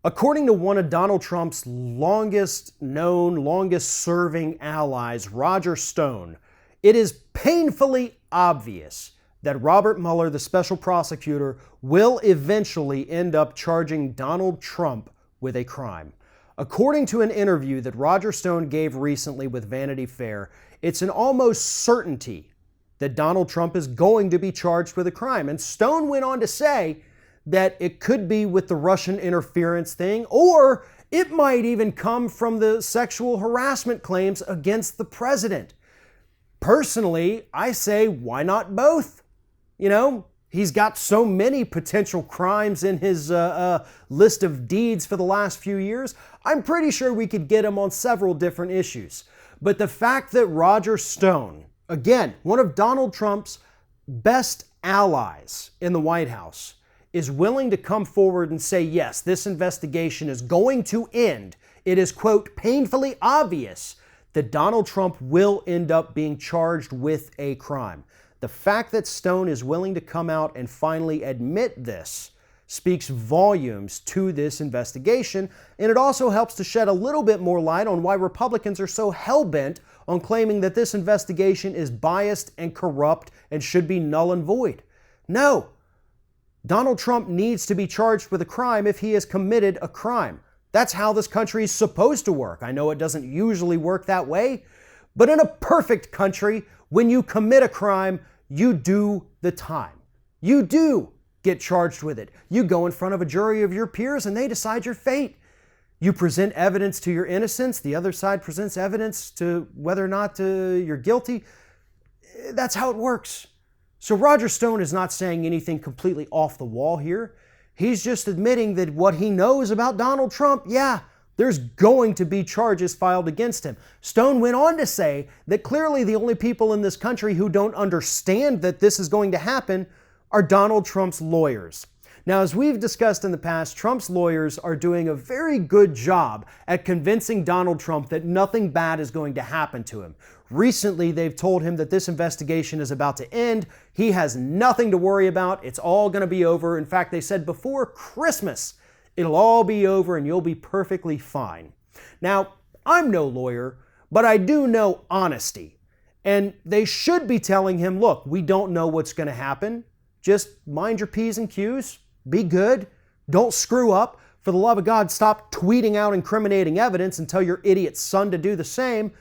According to one of Donald Trump's longest known, longest serving allies, Roger Stone, it is painfully obvious that Robert Mueller, the special prosecutor, will eventually end up charging Donald Trump with a crime. According to an interview that Roger Stone gave recently with Vanity Fair, it's an almost certainty that Donald Trump is going to be charged with a crime. And Stone went on to say that it could be with the Russian interference thing, or it might even come from the sexual harassment claims against the president. Personally, I say, why not both? You know, he's got so many potential crimes in his list of deeds for the last few years. I'm pretty sure we could get him on several different issues. But the fact that Roger Stone, again, one of Donald Trump's best allies in the White House, is willing to come forward and say, yes, this investigation is going to end. It is, quote, painfully obvious that Donald Trump will end up being charged with a crime. The fact that Stone is willing to come out and finally admit this speaks volumes to this investigation, and it also helps to shed a little bit more light on why Republicans are so hell-bent on claiming that this investigation is biased and corrupt and should be null and void. No. Donald Trump needs to be charged with a crime if he has committed a crime. That's how this country is supposed to work. I know it doesn't usually work that way, but in a perfect country, when you commit a crime, you do the time. You do get charged with it. You go in front of a jury of your peers and they decide your fate. You present evidence to your innocence. The other side presents evidence to whether or not you're guilty. That's how it works. So Roger Stone is not saying anything completely off the wall here. He's just admitting that what he knows about Donald Trump, yeah, there's going to be charges filed against him. Stone went on to say that clearly the only people in this country who don't understand that this is going to happen are Donald Trump's lawyers. Now, as we've discussed in the past, Trump's lawyers are doing a very good job at convincing Donald Trump that nothing bad is going to happen to him. Recently, they've told him that this investigation is about to end. He has nothing to worry about. It's all going to be over. In fact, they said before Christmas, it'll all be over and you'll be perfectly fine. Now, I'm no lawyer, but I do know honesty. And they should be telling him, look, we don't know what's going to happen. Just mind your P's and Q's. Be good. Don't screw up. For the love of God, stop tweeting out incriminating evidence and tell your idiot son to do the same.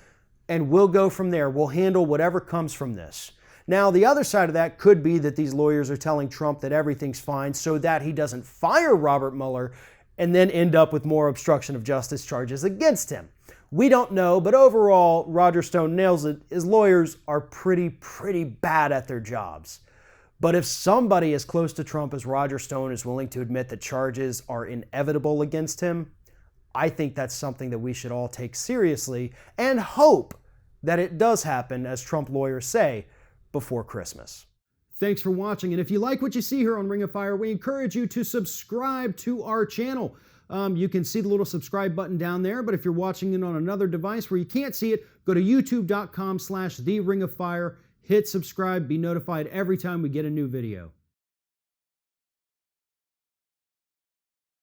And we'll go from there. We'll handle whatever comes from this. Now, the other side of that could be that these lawyers are telling Trump that everything's fine so that he doesn't fire Robert Mueller and then end up with more obstruction of justice charges against him. We don't know, but overall, Roger Stone nails it. His lawyers are pretty bad at their jobs. But if somebody as close to Trump as Roger Stone is willing to admit that charges are inevitable against him, I think that's something that we should all take seriously and hope that it does happen, as Trump lawyers say, before Christmas. Thanks for watching, and if you like what you see here on Ring of Fire, we encourage you to subscribe to our channel. You can see the little subscribe button down there, but if you're watching it on another device where you can't see it, go to youtube.com/TheRingOfFire. Hit subscribe, be notified every time we get a new video.